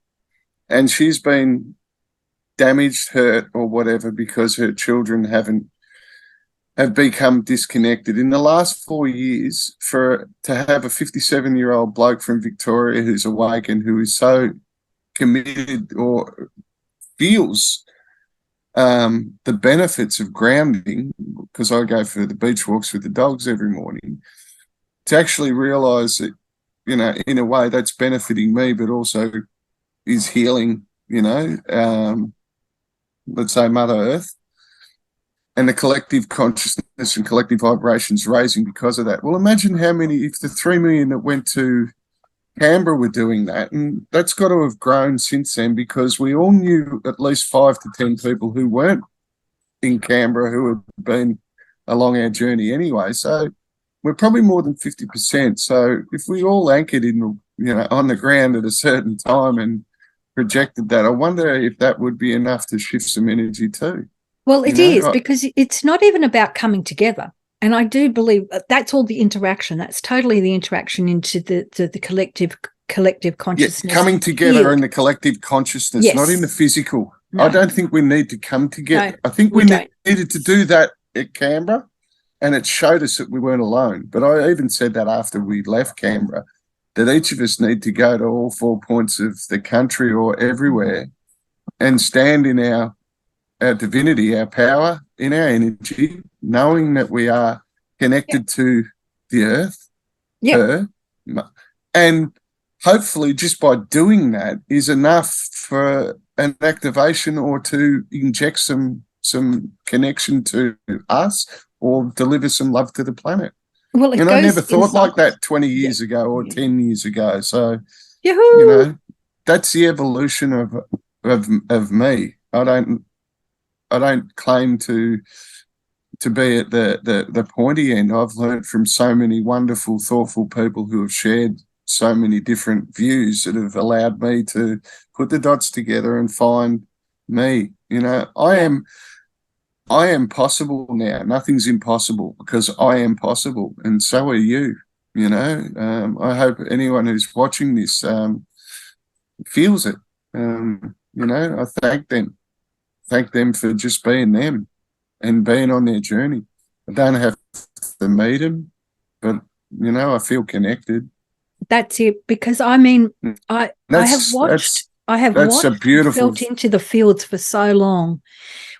and she's been damaged, hurt, or whatever because her children have become disconnected. In the last 4 years, to have a 57-year-old bloke from Victoria who's awakened, who is so committed or feels the benefits of grounding, because I go for the beach walks with the dogs every morning, to actually realise that, you know, in a way that's benefiting me, but also is healing, you know, let's say Mother Earth, and the collective consciousness and collective vibrations raising because of that. Well, imagine how many, if the 3 million that went to Canberra were doing that, and that's got to have grown since then, because we all knew at least 5 to 10 people who weren't in Canberra who had been along our journey anyway. So we're probably more than 50%. So if we all anchored in, you know, on the ground at a certain time and projected that, I wonder if that would be enough to shift some energy too. Well, it is, because it's not even about coming together. And I do believe that's all the interaction. That's totally the interaction into the collective consciousness. Yeah, coming together in the collective consciousness, not in the physical. No. I don't think we need to come together. No, I think we needed to do that at Canberra, and it showed us that we weren't alone. But I even said that after we left Canberra, that each of us need to go to all 4 points of the country or everywhere and stand in our divinity, our power, in our energy, knowing that we are connected to the earth, her, and hopefully just by doing that is enough for an activation or to inject some connection to us or deliver some love to the planet. Well, and I never thought like that 20 years ago or 10 years ago. So, you know, that's the evolution of me. I don't claim to be at the pointy end. I've learned from so many wonderful, thoughtful people who have shared so many different views that have allowed me to put the dots together and find me. You know, I am possible now. Nothing's impossible because I am possible, and so are you. You know, I hope anyone who's watching this feels it. You know, I thank them for just being them and being on their journey. I don't have to meet them, but you know, I feel connected. That's it. Because I mean, I have watched a beautiful, felt into the fields for so long.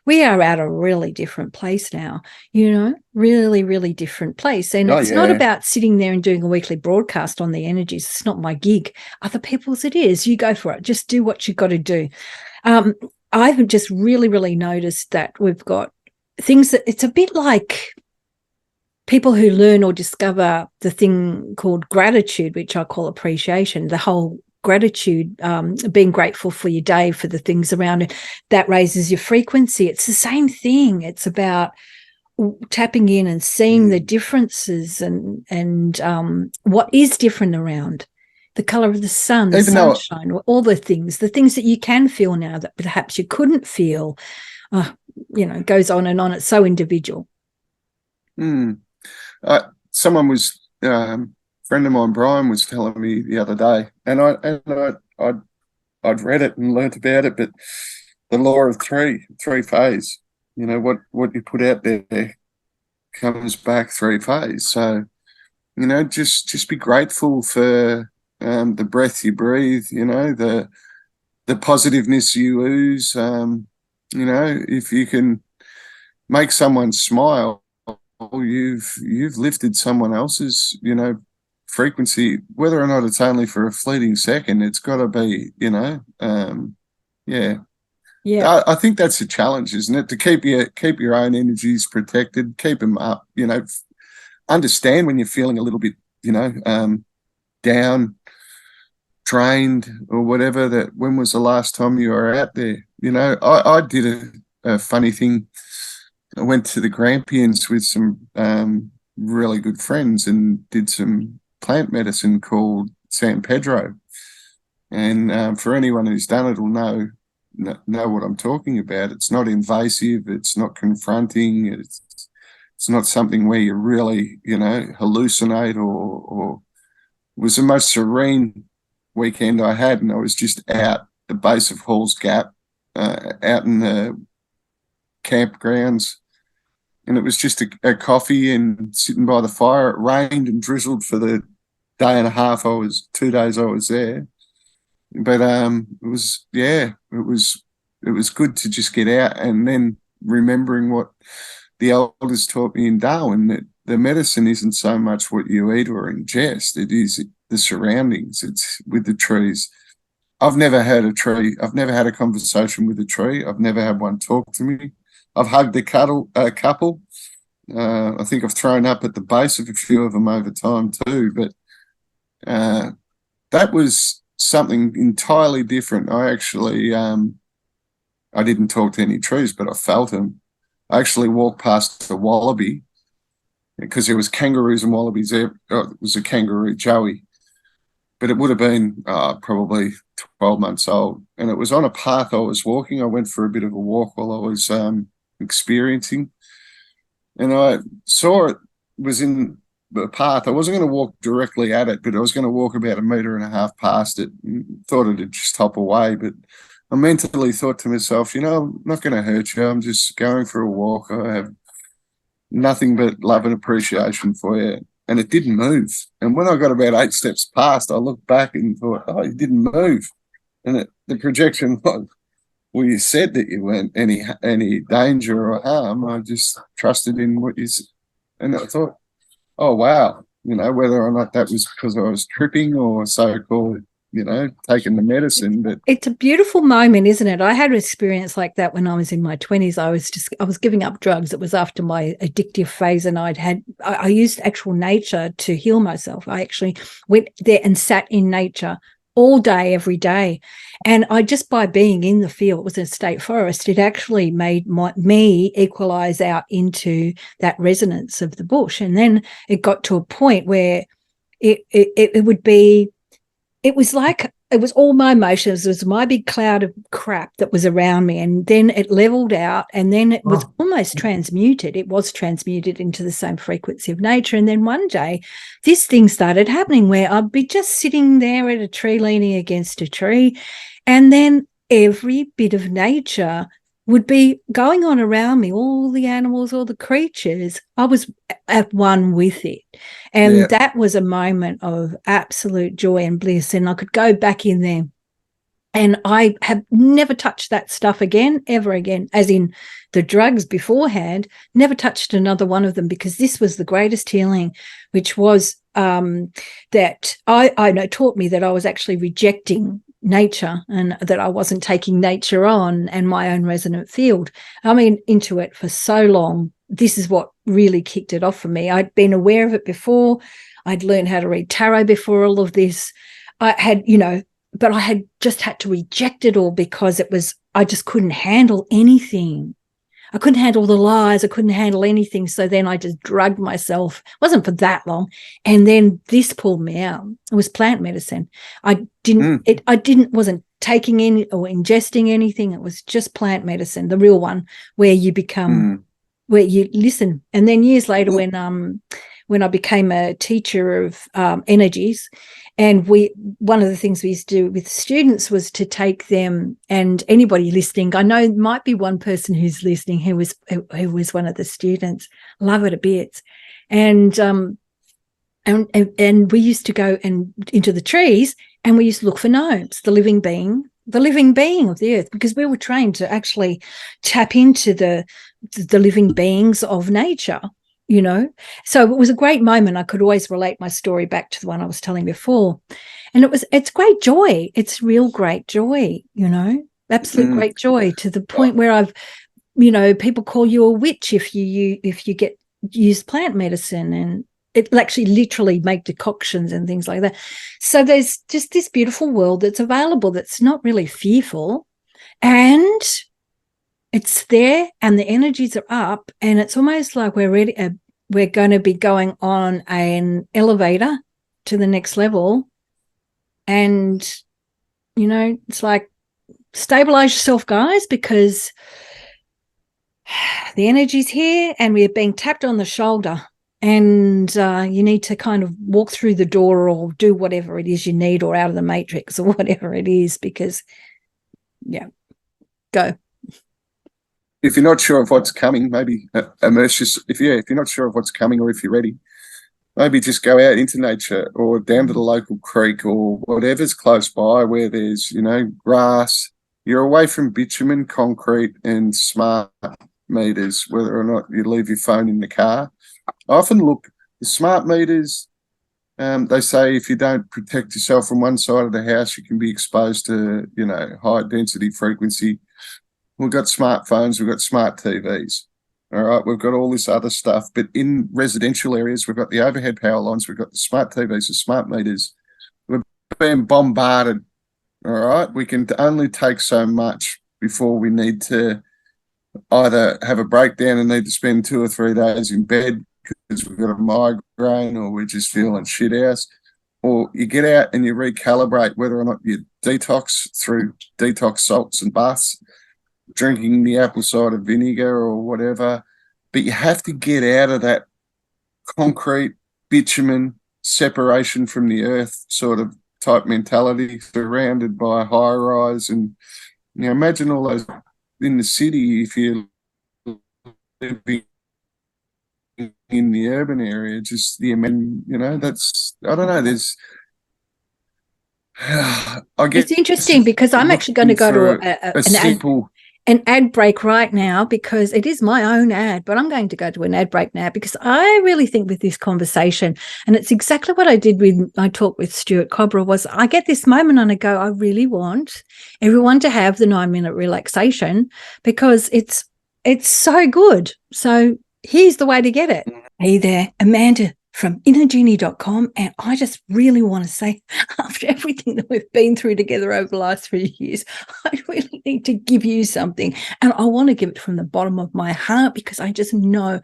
We are at a really different place now, you know, really, really different place. And it's not about sitting there and doing a weekly broadcast on the energies. It's not my gig. Other people's it is. You go for it. Just do what you've got to do. I've just really, really noticed that we've got things that it's a bit like people who learn or discover the thing called gratitude, which I call appreciation, the whole gratitude, being grateful for your day, for the things around it, that raises your frequency. It's the same thing. It's about tapping in and seeing the differences and what is different around the color of the sun, the sunshine, all the things that you can feel now that perhaps you couldn't feel. You know, it goes on and on. It's so individual. Someone was friend of mine, Brian, was telling me the other day, and I'd read it and learnt about it, but the law of three phase. You know, what you put out there comes back three phase. So, you know, just be grateful for the breath you breathe. You know, the positiveness you ooze. You know, if you can make someone smile, you've lifted someone else's, you know, frequency, whether or not it's only for a fleeting second. It's got to be, you know, I think that's a challenge, isn't it? To keep your own energies protected, keep them up, you know, understand when you're feeling a little bit, you know, down, drained or whatever, that when was the last time you were out there? You know, I did a funny thing. I went to the Grampians with some really good friends and did some plant medicine called San Pedro. And for anyone who's done it will know what I'm talking about. It's not invasive. It's not confronting. It's not something where you really, you know, hallucinate or it was the most serene weekend I had. And I was just out the base of Hall's Gap, out in the campgrounds, and it was just a coffee and sitting by the fire. It rained and drizzled for the day and a half 2 days I was there, but it was good to just get out. And then remembering what the elders taught me in Darwin, that the medicine isn't so much what you eat or ingest, it is the surroundings. It's with the trees. I've never had a conversation with a tree. I've never had one talk to me. I've hugged a couple. I think I've thrown up at the base of a few of them over time too. But that was something entirely different. I actually, I didn't talk to any trees, but I felt them. I actually walked past a wallaby because there was kangaroos and wallabies there. It was a kangaroo, Joey, but it would have been probably 12 months old. And it was on a path I was walking. I went for a bit of a walk while I was experiencing. And I saw it was in the path. I wasn't going to walk directly at it, but I was going to walk about 1.5 meters past it and thought it'd just hop away. But I mentally thought to myself, you know, I'm not going to hurt you. I'm just going for a walk. I have nothing but love and appreciation for you. And it didn't move. And when I got about 8 steps past, I looked back and thought, oh, it didn't move. And the projection was, well, you said that you weren't any danger or harm. I just trusted in what you said. And I thought, oh, wow. You know, whether or not that was because I was tripping or so-called, you know, taking the medicine. But it's a beautiful moment, isn't it? I had an experience like that when I was in my 20s. I was giving up drugs. It was after my addictive phase, and I used actual nature to heal myself. I actually went there and sat in nature all day, every day. And I just by being in the field, it was a state forest, it actually made me equalize out into that resonance of the bush. And then it got to a point where it would be it was like it was all my emotions. It was my big cloud of crap that was around me, and then it leveled out, and then it was almost transmuted. It was transmuted into the same frequency of nature. And then one day this thing started happening where I'd be just sitting there at a tree, leaning against a tree, and then every bit of nature would be going on around me, all the animals, all the creatures. I was at one with it. And that was a moment of absolute joy and bliss. And I could go back in there. And I have never touched that stuff again, ever again, as in the drugs beforehand, never touched another one of them, because this was the greatest healing, which was that I know taught me that I was actually rejecting nature, and that I wasn't taking nature on and my own resonant field. I mean, into it for so long. This is what really kicked it off for me. I'd been aware of it before. I'd learned how to read tarot before all of this. I had, but I had just had to reject it all because I just couldn't handle anything. I couldn't handle the lies. I couldn't handle anything. So then I just drugged myself. It wasn't for that long. And then this pulled me out. It was plant medicine. I wasn't taking any or ingesting anything. It was just plant medicine, the real one, where you become, where you listen. And then years later, when I became a teacher of energies, and one of the things we used to do with students was to take them, and anybody listening, I know might be one person who's listening who was one of the students, love it a bit. And we used to go into the trees, and we used to look for gnomes, the living being of the earth, because we were trained to actually tap into the living beings of nature. So it was a great moment. I could always relate my story back to the one I was telling before. And it's great joy. It's real great joy, absolute great joy, to the point where I've, people call you a witch if you use plant medicine, and it'll actually literally make decoctions and things like that. So there's just this beautiful world that's available that's not really fearful, and it's there, and the energies are up, and it's almost like we're ready. We're going to be going on an elevator to the next level, and it's like, stabilize yourself, guys, because the energy's here, and we're being tapped on the shoulder, and you need to kind of walk through the door or do whatever it is you need, or out of the matrix or whatever it is, because go. If you're not sure of what's coming, maybe immerse yourself. If you're not sure of what's coming, or if you're ready, maybe just go out into nature, or down to the local creek, or whatever's close by where there's, grass. You're away from bitumen, concrete, and smart meters, whether or not you leave your phone in the car. I often look, the smart meters, they say if you don't protect yourself from one side of the house, you can be exposed to, high density frequency. We've got smartphones, we've got smart TVs, all right? We've got all this other stuff. But in residential areas, we've got the overhead power lines, we've got the smart TVs, the smart meters. We're being bombarded, all right? We can only take so much before we need to either have a breakdown and need to spend 2 or 3 days in bed because we've got a migraine, or we're just feeling shit house. Or you get out and you recalibrate whether or not you detox through detox salts and baths, drinking the apple cider vinegar or whatever. But you have to get out of that concrete, bitumen, separation from the earth sort of type mentality, surrounded by high rise. And imagine all those in the city. If you're living in the urban area, just the that's, I don't know, there's I guess it's interesting, because I'm actually going to go to an ad break right now, because it is my own ad, but I'm going to go to an ad break now, because I really think with this conversation, and it's exactly what I did when I talked with Stuart Cobra, was I get this moment and I go, I really want everyone to have the 9-minute relaxation, because it's so good. So here's the way to get it. Hey there, Amanda from innergenie.com. And I just really want to say, after everything that we've been through together over the last 3 years, I really need to give you something. And I want to give it from the bottom of my heart, because I just know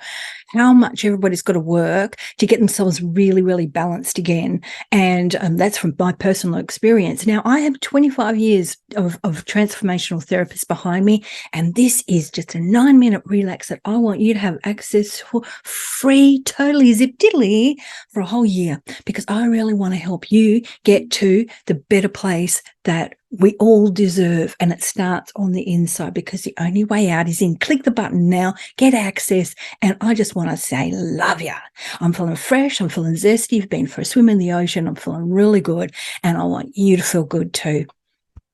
how much everybody's got to work to get themselves really, really balanced again. And that's from my personal experience. Now, I have 25 years of transformational therapists behind me, and this is just a 9-minute relax that I want you to have access for free, totally zip diddly, for a whole year, because I really want to help you get to the better place that we all deserve. And it starts on the inside, because the only way out is in. Click the button now, get access. And I just want to say, love ya. I'm feeling fresh. I'm feeling zesty. I've been for a swim in the ocean. I'm feeling really good. And I want you to feel good too.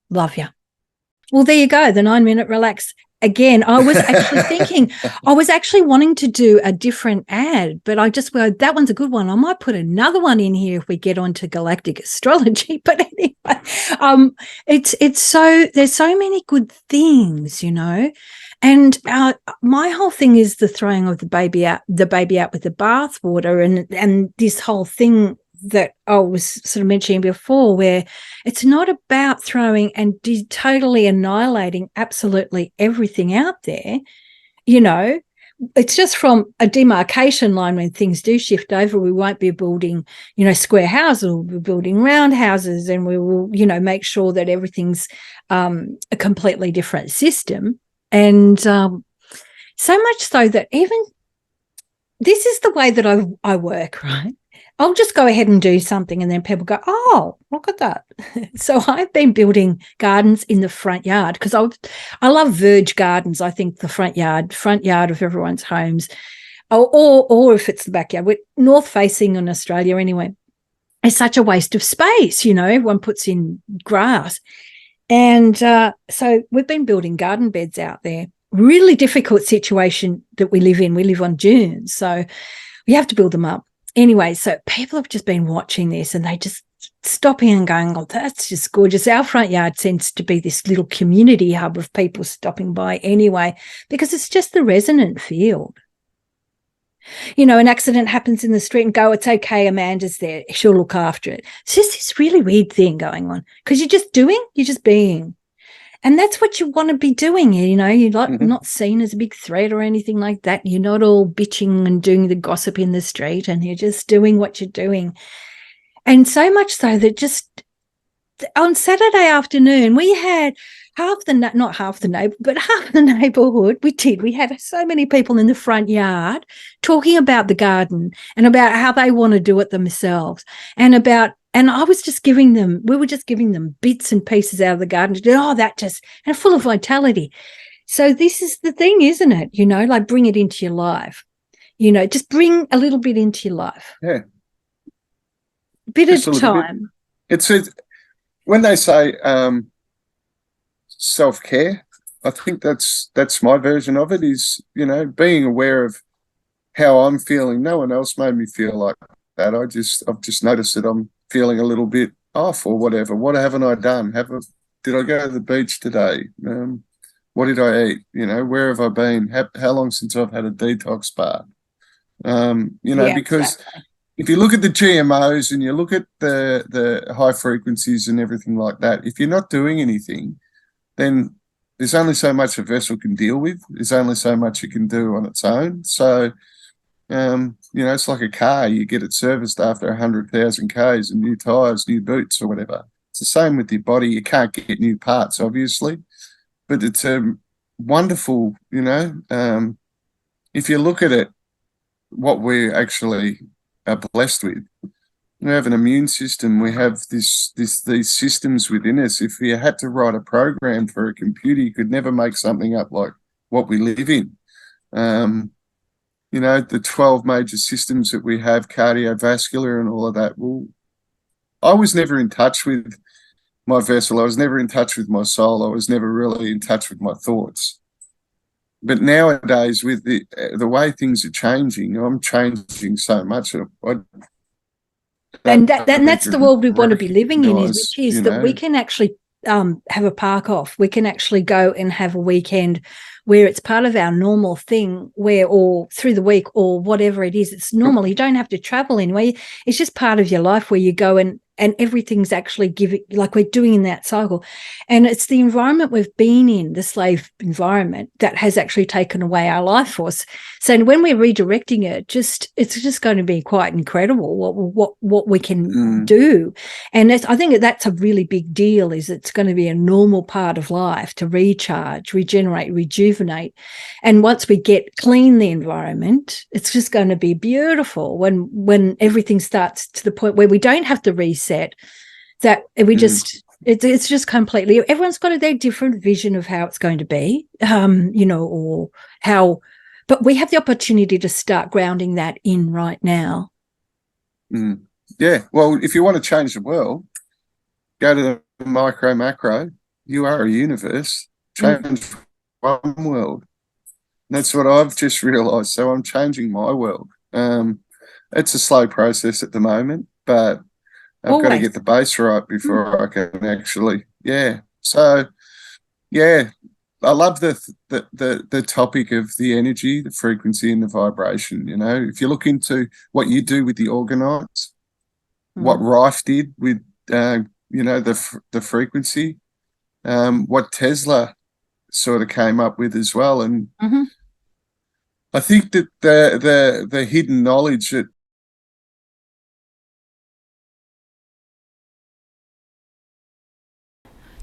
Love ya. Well, there you go. The 9-minute relax. Again, I was actually thinking, I was actually wanting to do a different ad, but I just, well, that one's a good one. I might put another one in here if we get onto galactic astrology. But anyway, it's so, there's so many good things, you know. And my whole thing is the throwing of the baby out with the bathwater, and this whole thing that I was sort of mentioning before, where it's not about throwing and totally annihilating absolutely everything out there. You know, it's just from a demarcation line. When things do shift over, we won't be building, you know, square houses, we'll be building round houses, and we will, you know, make sure that everything's a completely different system. And so much so that even this is the way that I work, right? I'll just go ahead and do something, and then people go, oh, look at that. So I've been building gardens in the front yard, because I love verge gardens. I think the front yard of everyone's homes, or if it's the backyard, we're north facing in Australia anyway, it's such a waste of space. You know, everyone puts in grass. And so we've been building garden beds out there. Really difficult situation that we live in. We live on dunes, so we have to build them up. Anyway, so people have just been watching this, and they just stopping and going, oh, that's just gorgeous. Our front yard seems to be this little community hub of people stopping by anyway, because it's just the resonant field. You know, an accident happens in the street and go, it's okay, Amanda's there, she'll look after it. It's just this really weird thing going on, because you're just being. And that's what you want to be doing. You know, you're not seen as a big threat or anything like that. You're not all bitching and doing the gossip in the street, and you're just doing what you're doing. And so much so that just on Saturday afternoon, we had not half the neighborhood. We had so many people in the front yard talking about the garden and about how they want to do it themselves, and I was just we were just giving them bits and pieces out of the garden to do, and full of vitality. So this is the thing, isn't it? You know, like, bring it into your life. You know, just bring a little bit into your life. Yeah. Bit at a time. It's when they say self-care, I think that's my version of it, is, you know, being aware of how I'm feeling. No one else made me feel like that. I've just noticed that I'm feeling a little bit off or whatever. What haven't I done? Did I go to the beach today? What did I eat? You know, where have I been? How long since I've had a detox bath? You know, because exactly. If you look at the GMOs and you look at the high frequencies and everything like that, if you're not doing anything, then there's only so much a vessel can deal with. There's only so much it can do on its own. So, you know, it's like a car. You get it serviced after 100,000 Ks and new tyres, new boots or whatever. It's the same with your body. You can't get new parts, obviously, but it's wonderful, you know. If you look at it, what we actually are blessed with, we have an immune system. We have these systems within us. If you had to write a program for a computer, you could never make something up like what we live in. You know, the 12 major systems that we have, cardiovascular and all of that. Well, I was never in touch with my vessel. I was never in touch with my soul. I was never really in touch with my thoughts. But nowadays, with the way things are changing, I'm changing so much. And that's the world we want to be living in, which is that we can actually have a park off. We can actually go and have a weekend where it's part of our normal thing, where, or through the week or whatever it is. It's normal. You don't have to travel anywhere. It's just part of your life where you go and everything's actually giving, like we're doing in that cycle. And it's the environment we've been in, the slave environment, that has actually taken away our life force. So when we're redirecting it, it's just going to be quite incredible what we can do. And I think that's a really big deal, is it's going to be a normal part of life to recharge, regenerate, rejuvenate. And once we get clean the environment, it's just going to be beautiful when everything starts to the point where we don't have to reset, that we just it's just completely, everyone's got their different vision of how it's going to be, or how, but we have the opportunity to start grounding that in right now. Yeah, well, if you want to change the world, go to the micro macro. You are a universe. Change one world. That's what I've just realized. So I'm changing my world. It's a slow process at the moment, but I've got to get the base right before I can actually, So, I love the topic of the energy, the frequency, and the vibration. If you look into what you do with the organoids, what Rife did with, the frequency, what Tesla sort of came up with as well, and I think that the hidden knowledge that.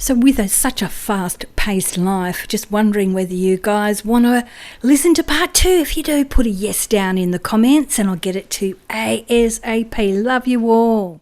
So with such a fast-paced life, just wondering whether you guys want to listen to part 2. If you do, put a yes down in the comments and I'll get it to ASAP. Love you all.